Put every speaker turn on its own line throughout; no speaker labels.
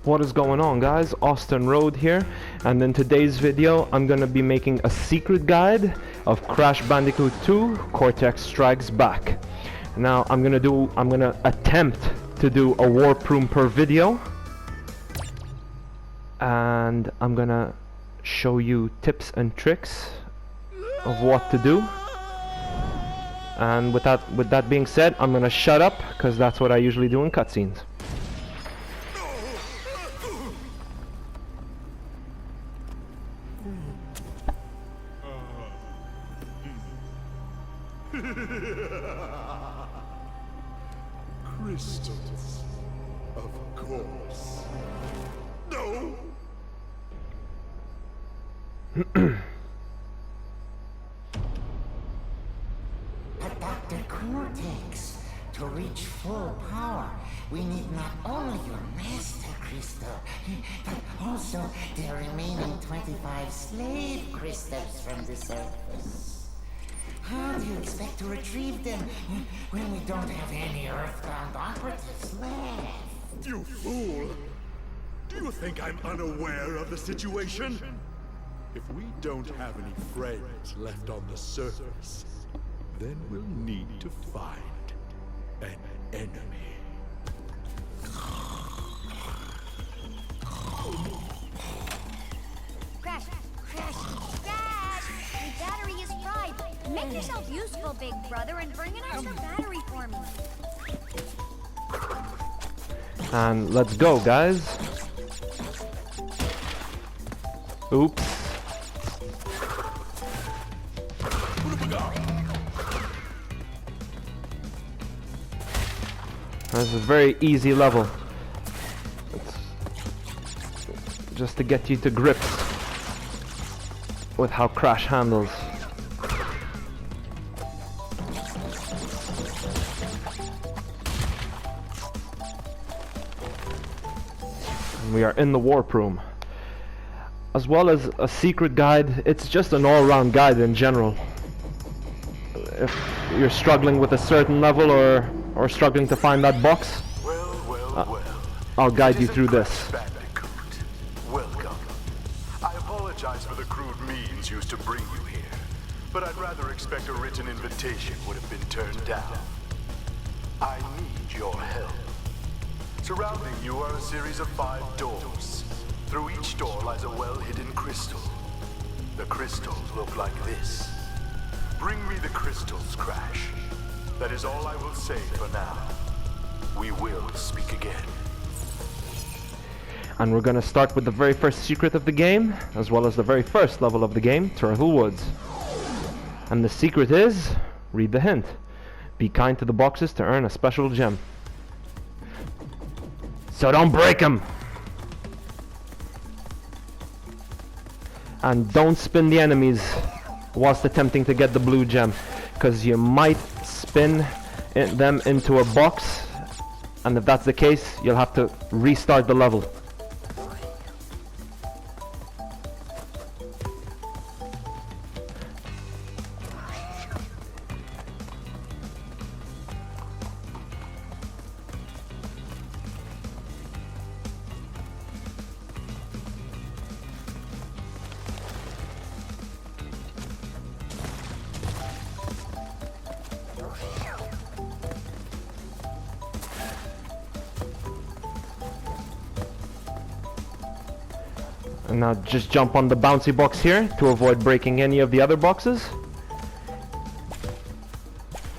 What is going on, guys? Austin Road here, and in today's video I'm gonna be making a secret guide of Crash Bandicoot 2 Cortex Strikes Back. Now I'm gonna attempt to do a warp room per video, and I'm gonna show you tips and tricks of what to do. And with that being said, I'm gonna shut up because that's what I usually do in cutscenes.
Crystals, of course. No.
But Dr. Cortex, to reach full power, we need not only your master crystal, but also the remaining 25 slave crystals from the surface. How do you expect to retrieve them when we don't have any Earthbound operatives left?
You fool! Do you think I'm unaware of the situation? If we don't have any friends left on the surface, then we'll need to find an enemy.
Crash! Dad! Your battery is fried. Make yourself useful, big brother, and bring an extra battery for me.
And let's go, guys. Oops. This is a very easy level. It's just to get you to grips with how Crash handles. And we are in the warp room. As well as a secret guide, it's just an all-round guide in general. If you're struggling with a certain level or struggling to find that box, I'll guide you through this.
Bandicoot. Welcome. I apologize for the crude means used to bring you here, but I'd rather expect a written invitation would have been turned down. I need your help. Surrounding you are a series of 5 doors. Through each door lies a well-hidden crystal. The crystals look like this. Bring me the crystals, Crash. That is all I will say for now. We will speak again.
And we're gonna start with the very first secret of the game, as well as the very first level of the game, Turtle Woods. And the secret is, read the hint. Be kind to the boxes to earn a special gem. So don't break them! And don't spin the enemies whilst attempting to get the blue gem, because you might spin them into a box, and if that's the case, you'll have to restart the level. And now just jump on the bouncy box here to avoid breaking any of the other boxes.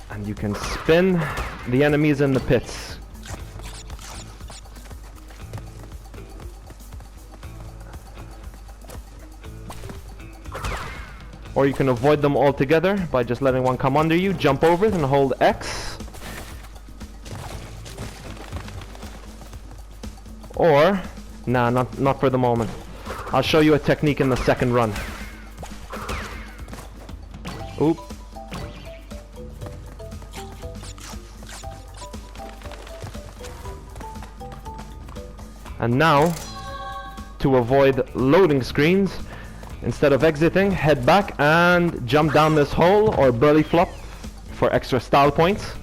And you can spin the enemies in the pits. Or you can avoid them altogether by just letting one come under you, jump over it and hold X. Or, nah, not for the moment. I'll show you a technique in the second run. Oop. And now, to avoid loading screens, instead of exiting, head back and jump down this hole or belly flop for extra style points.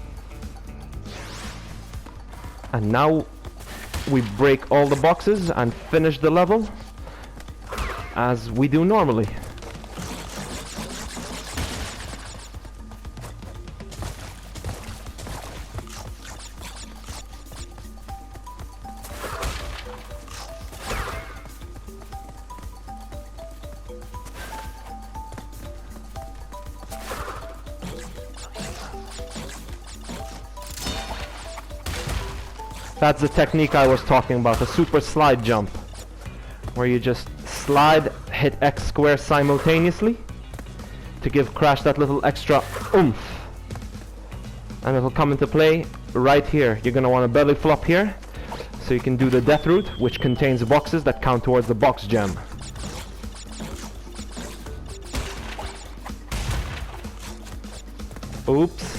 And now we break all the boxes and finish the level as we do normally. That's the technique I was talking about, the super slide jump, where you just slide, hit X square simultaneously to give Crash that little extra oomph. And it'll come into play right here. You're gonna want to belly flop here, so you can do the death route, which contains boxes that count towards the box gem. Oops.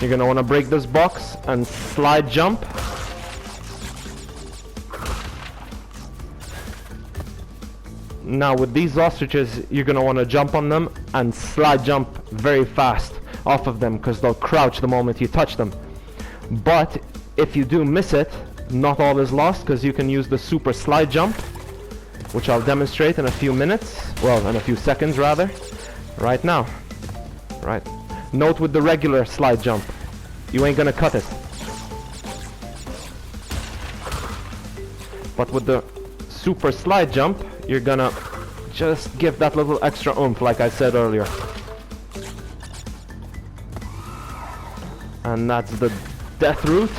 You're gonna want to break this box and slide jump. Now with these ostriches, you're gonna want to jump on them and slide jump very fast off of them, because they'll crouch the moment you touch them. But if you do miss it, not all is lost, because you can use the super slide jump, which I'll demonstrate in a few minutes, well, in a few seconds rather, right now. Right. Note with the regular slide jump, you ain't gonna cut it. But with the super slide jump, you're gonna just give that little extra oomph, like I said earlier. And that's the death route.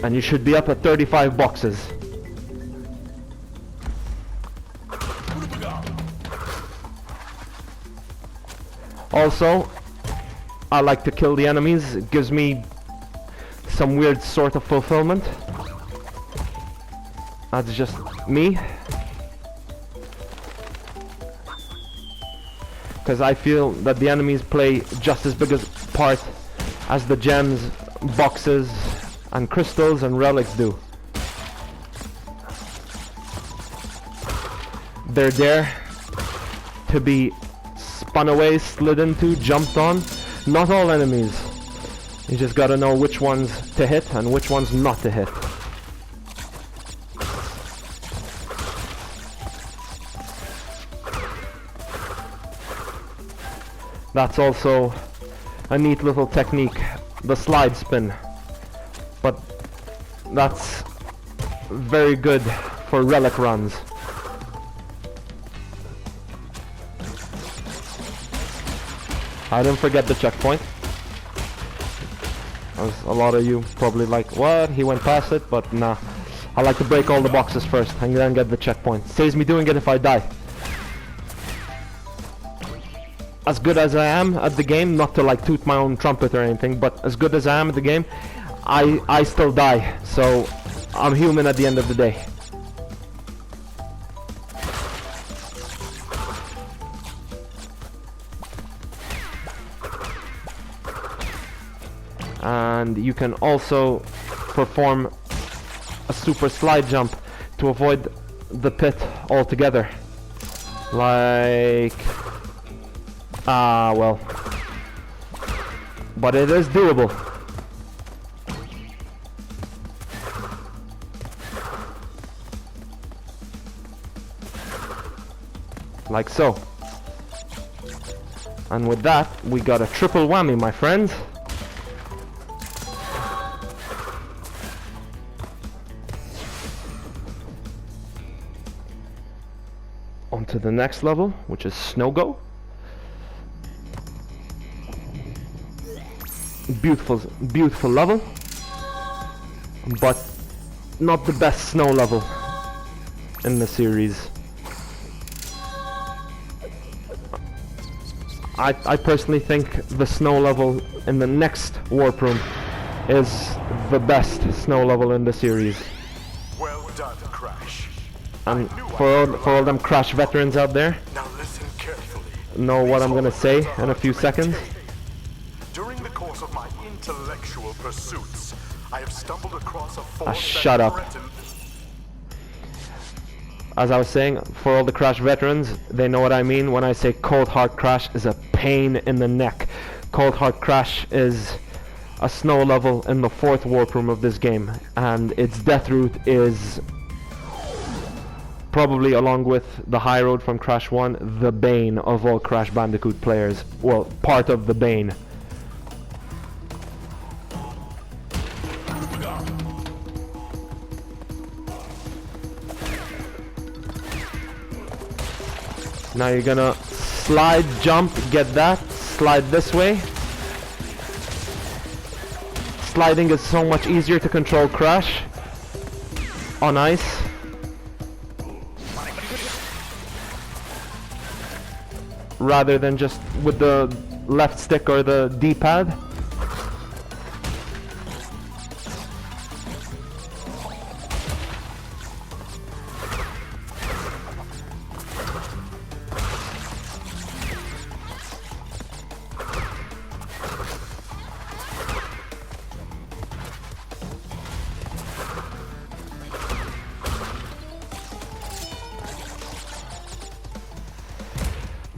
And you should be up at 35 boxes. Also, I like to kill the enemies. It gives me some weird sort of fulfillment. That's just me. Because I feel that the enemies play just as big a part as the gems, boxes, and crystals and relics do. They're there to be spun away, slid into, jumped on. Not all enemies. You just gotta know which ones to hit and which ones not to hit. That's also a neat little technique, the slide spin. But that's very good for relic runs. I didn't forget the checkpoint. As a lot of you probably like, what? He went past it, but nah. I like to break all the boxes first and then get the checkpoint. Saves me doing it if I die. As good as I am at the game, not to like toot my own trumpet or anything, but as good as I am at the game, I still die. So I'm human at the end of the day. And you can also perform a super slide jump to avoid the pit altogether. Like... well. But it is doable. Like so. And with that, we got a triple whammy, my friends. On to the next level, which is Snow Go. Beautiful, beautiful level, but not the best snow level in the series. I personally think the snow level in the next warp room is the best snow level in the series.
Well done, Crash.
And for all them Crash veterans out there,
Now listen carefully.
know what
These
I'm gonna say
holograms are
in a
hard
few
to
seconds.
maintain. During the course of my intellectual pursuits, I have stumbled across a force
shut
that
up.
threatens.
As I was saying, for all the Crash veterans, they know what I mean when I say Cold Hard Crash is a pain in the neck. Cold Hard Crash is a snow level in the 4th warp room of this game, and its death route is probably, along with the high road from Crash 1, the bane of all Crash Bandicoot players. Well, part of the bane. Now you're gonna slide, jump, get that, slide this way. Sliding is so much easier to control Crash on ice. Rather than just with the left stick or the D-pad.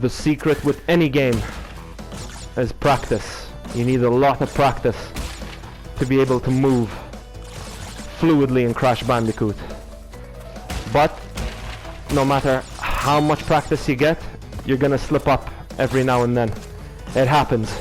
The secret with any game is practice. You need a lot of practice to be able to move fluidly in Crash Bandicoot. But no matter how much practice you get, you're gonna slip up every now and then. It happens.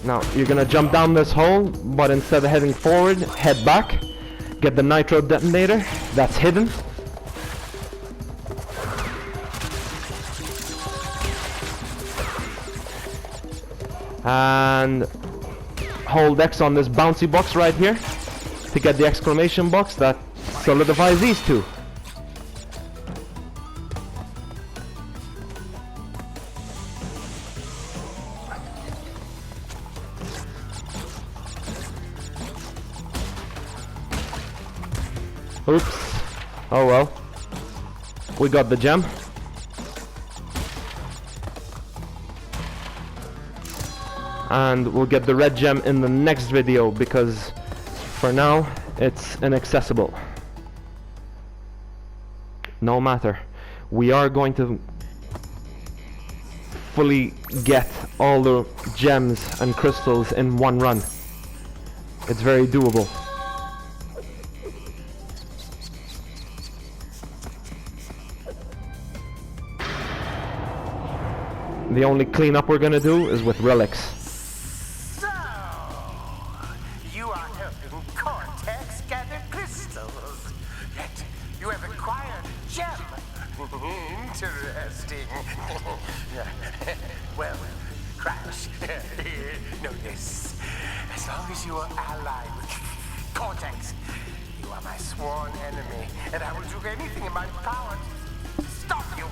Now, you're gonna jump down this hole, but instead of heading forward, head back. Get the nitro detonator, that's hidden. And hold X on this bouncy box right here to get the exclamation box that solidifies these two. Oops. Oh well. We got the gem. And we'll get the red gem in the next video because for now it's inaccessible. No matter. We are going to fully get all the gems and crystals in one run. It's very doable. The only cleanup we're gonna do is with relics.
So, you are helping Cortex gather crystals. Yet, you have acquired a gem. Interesting. Well, Crash, know this. As long as you are allied with Cortex, you are my sworn enemy, and I will do anything in my power to stop you.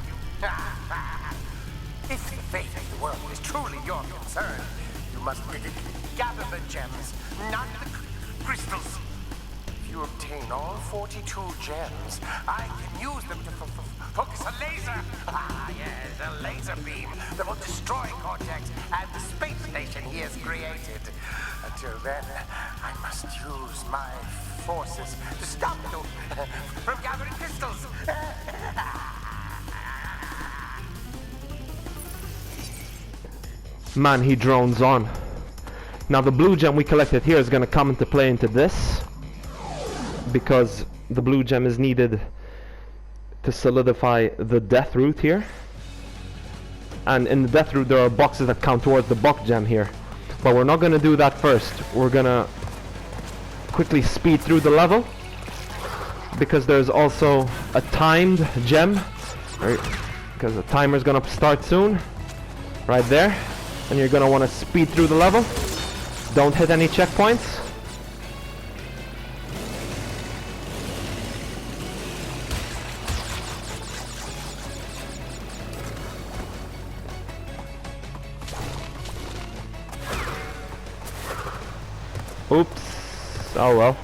If the fate of the world is truly your concern, you must gather the gems, not the crystals. If you obtain all 42 gems, I can use them to focus a laser. Yes, a laser beam that will destroy Cortex and the space station he has created. Until then, I must use my forces to stop you from gathering crystals.
Man, he drones on. Now the blue gem we collected here is going to come into play into this, because the blue gem is needed to solidify the death route here. And in the death route there are boxes that count towards the buck gem here. But we're not going to do that first. We're going to quickly speed through the level, because there's also a timed gem, right? Because the timer's going to start soon, right there. And you're going to want to speed through the level. Don't hit any checkpoints. Oops. Oh well.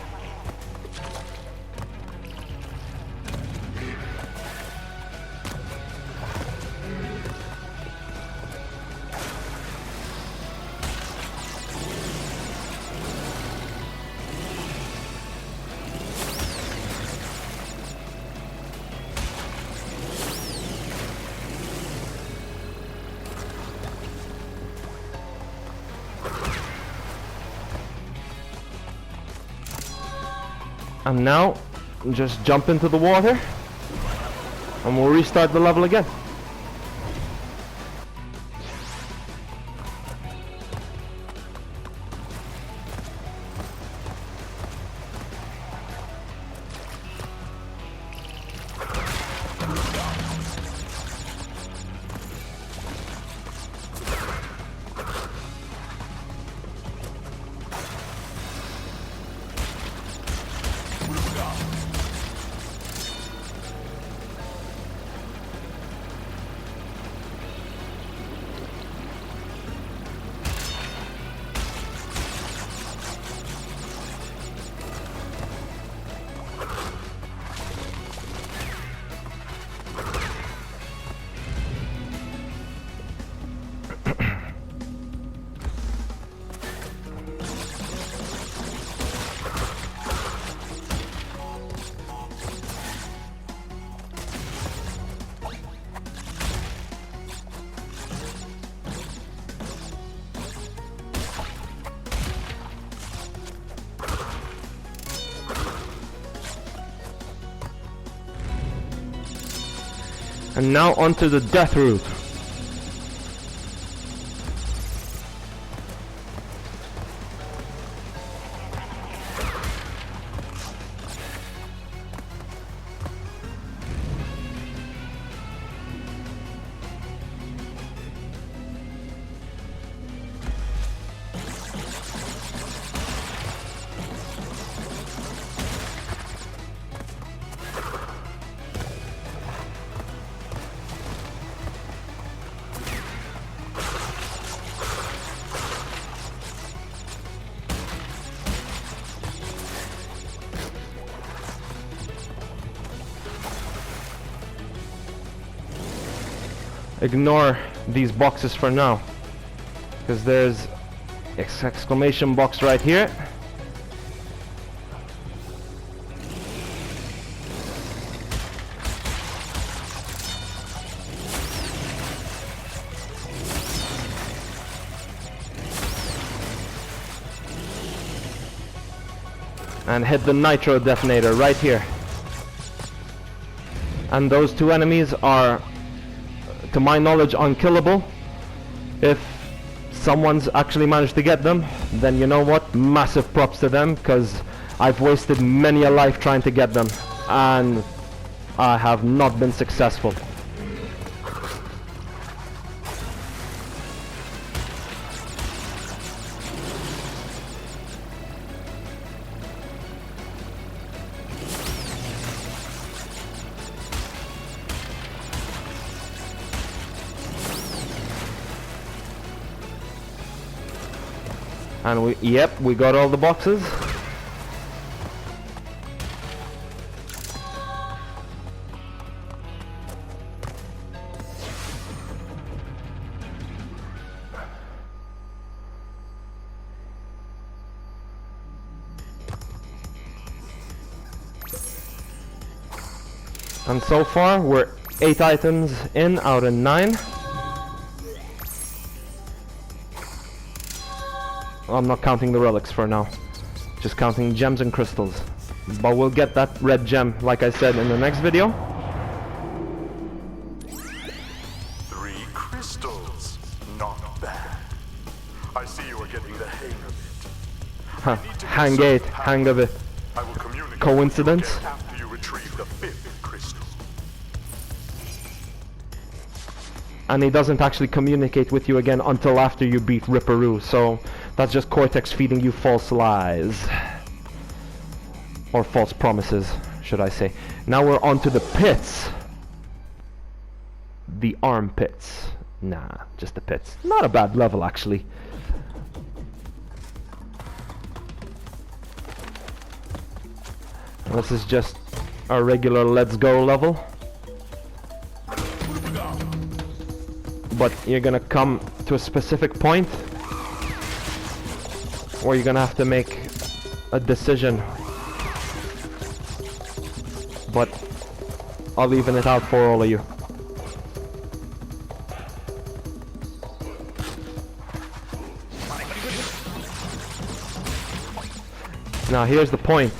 And now, just jump into the water, and we'll restart the level again. And now onto the death route. Ignore these boxes for now, because there's exclamation box right here. And hit the nitro detonator right here. And those two enemies are, to my knowledge, unkillable. If someone's actually managed to get them, then you know what, massive props to them, because I've wasted many a life trying to get them, and I have not been successful. And we got all the boxes. And so far we're 8 items in out of 9. I'm not counting the relics for now, just counting gems and crystals. But we'll get that red gem, like I said, in the next video.
3 crystals. Not bad. I see you are getting the hang of it.
Huh, hang of it.
I will communicate
Coincidence?
with you again after you retrieve the 5th crystal.
And he doesn't actually communicate with you again until after you beat Ripperoo, so that's just Cortex feeding you false lies. Or false promises, should I say. Now we're on to the pits. The armpits. Nah, just the pits. Not a bad level, actually. This is just a regular let's go level. But you're gonna come to a specific point where you're gonna have to make a decision. But I'll even it out for all of you. Now here's the point.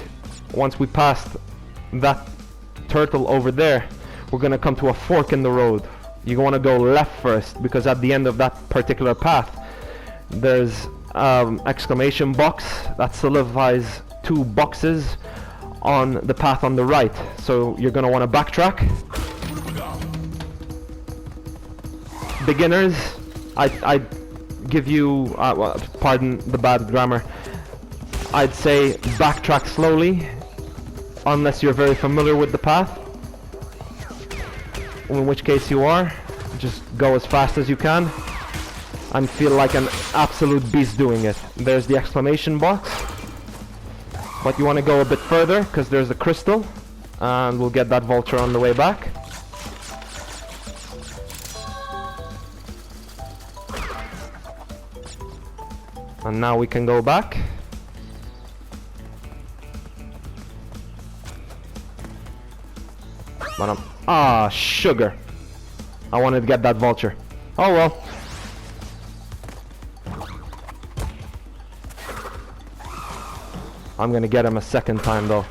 Once we passed that turtle over there, we're gonna come to a fork in the road. You want to go left first, because at the end of that particular path there's exclamation box that solidifies 2 boxes on the path on the right. So you're gonna want to backtrack. Beginners, I give you well, pardon the bad grammar, I'd say backtrack slowly unless you're very familiar with the path, in which case you are. Just go as fast as you can and feel like an absolute beast doing it. There's the exclamation box, but you want to go a bit further because there's a crystal, and we'll get that vulture on the way back. And now we can go back. But sugar. I wanted to get that vulture. Oh well. I'm gonna get him a second time though.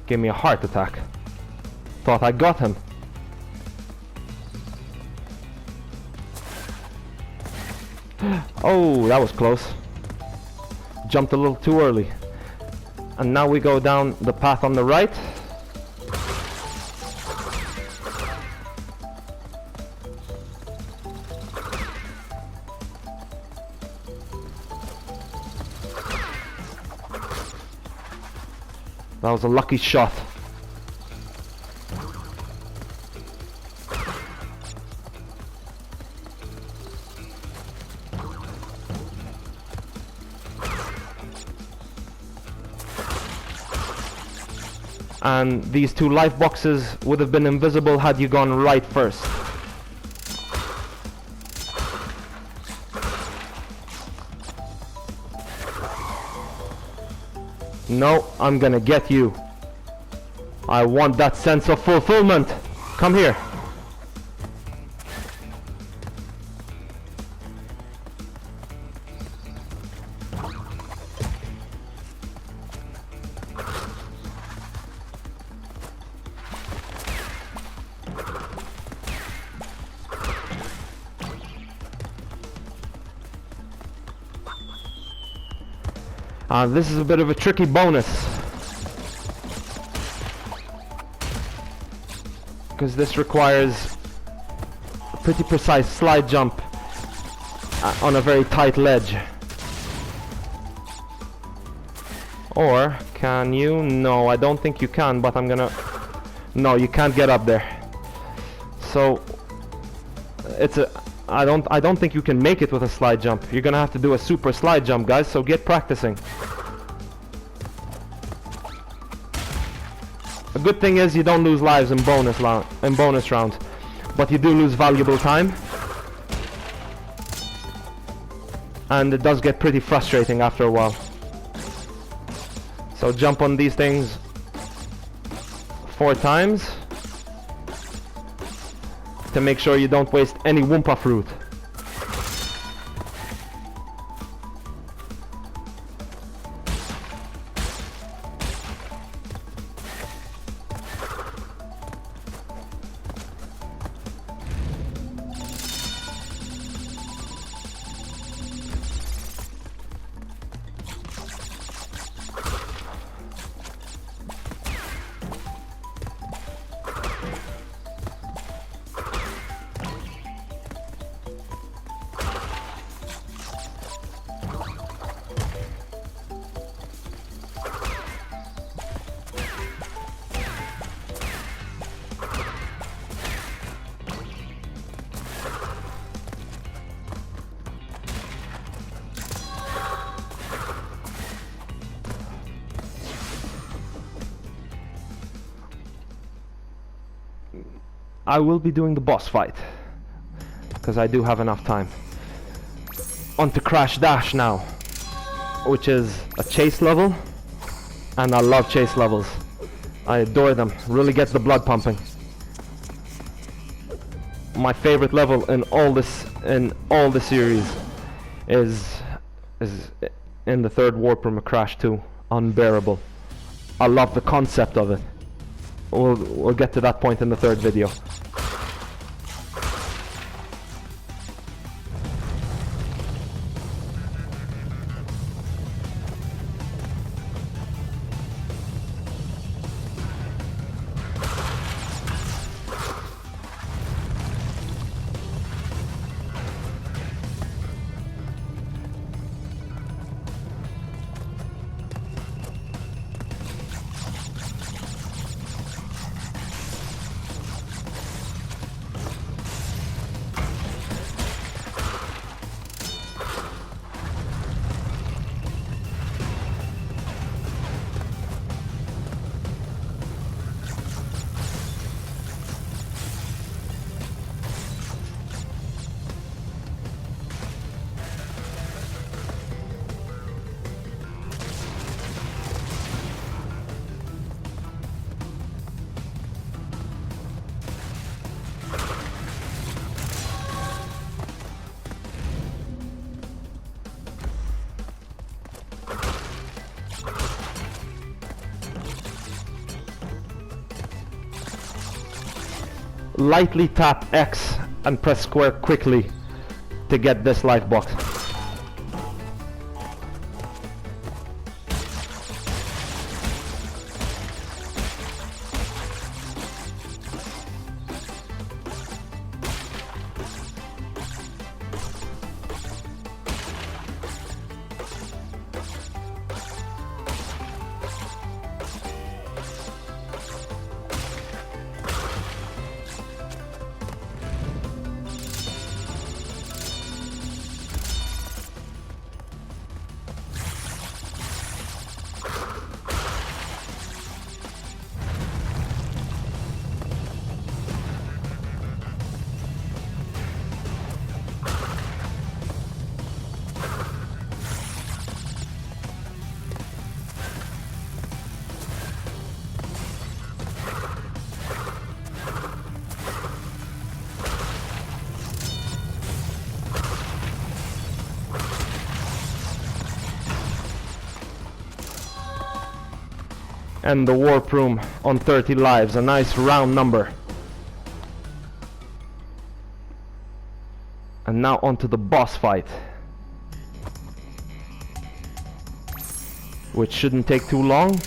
Gave me a heart attack. Thought I got him. Oh, that was close. Jumped a little too early. And now we go down the path on the right. That was a lucky shot. And these 2 life boxes would have been invisible had you gone right first. No, I'm gonna get you. I want that sense of fulfillment. Come here. This is a bit of a tricky bonus, because this requires a pretty precise slide jump on a very tight ledge. Or can you? No, I don't think you can, but I'm gonna... No, you can't get up there. So it's a... I don't think you can make it with a slide jump. You're gonna have to do a super slide jump, guys, so get practicing. The good thing is you don't lose lives in bonus round, but you do lose valuable time. And it does get pretty frustrating after a while. So jump on these things 4 times to make sure you don't waste any Wumpa fruit. I will be doing the boss fight, because I do have enough time. On to Crash Dash now, which is a chase level, and I love chase levels. I adore them, really gets the blood pumping. My favorite level in all the series is in the third warp room of Crash 2, Unbearable. I love the concept of it. We'll get to that point in the third video. Lightly tap X and press square quickly to get this life box. And the warp room on 30 lives, a nice round number. And now onto the boss fight, which shouldn't take too long,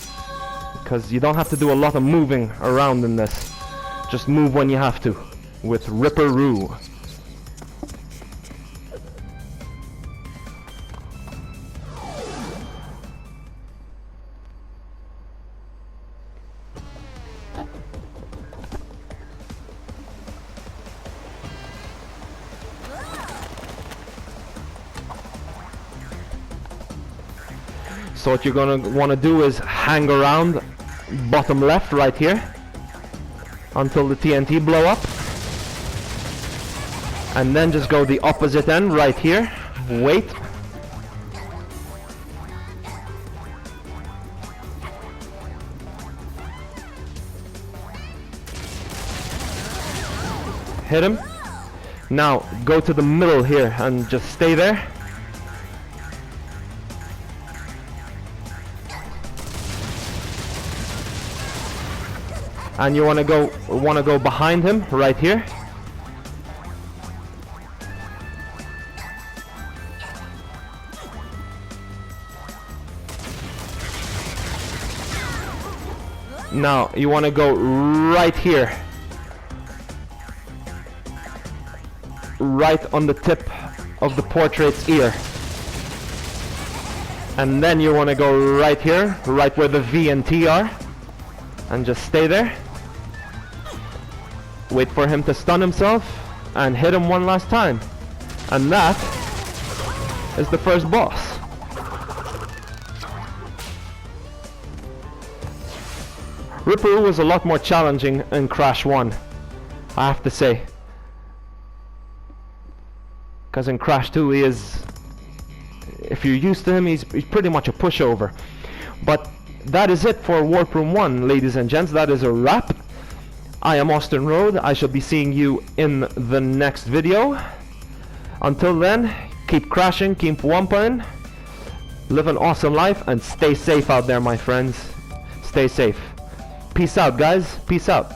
because you don't have to do a lot of moving around in this. Just move when you have to, with Ripperoo. So what you're gonna want to do is hang around bottom left right here until the TNT blow up, and then just go the opposite end right here, wait, hit him. Now go to the middle here and just stay there. And you want to go behind him right here. Now you want to go right here, right on the tip of the portrait's ear, and then you want to go right here, right where the V and T are, and just stay there. Wait for him to stun himself and hit him one last time. And that is the first boss. Ripperoo was a lot more challenging in Crash 1. I have to say. Because in Crash 2 he is... If you're used to him, he's pretty much a pushover. But that is it for Warp Room 1, ladies and gents. That is a wrap. I am Austin Road. I shall be seeing you in the next video. Until then, keep crashing, keep whumping, live an awesome life, and stay safe out there, my friends. Stay safe. Peace out, guys. Peace out.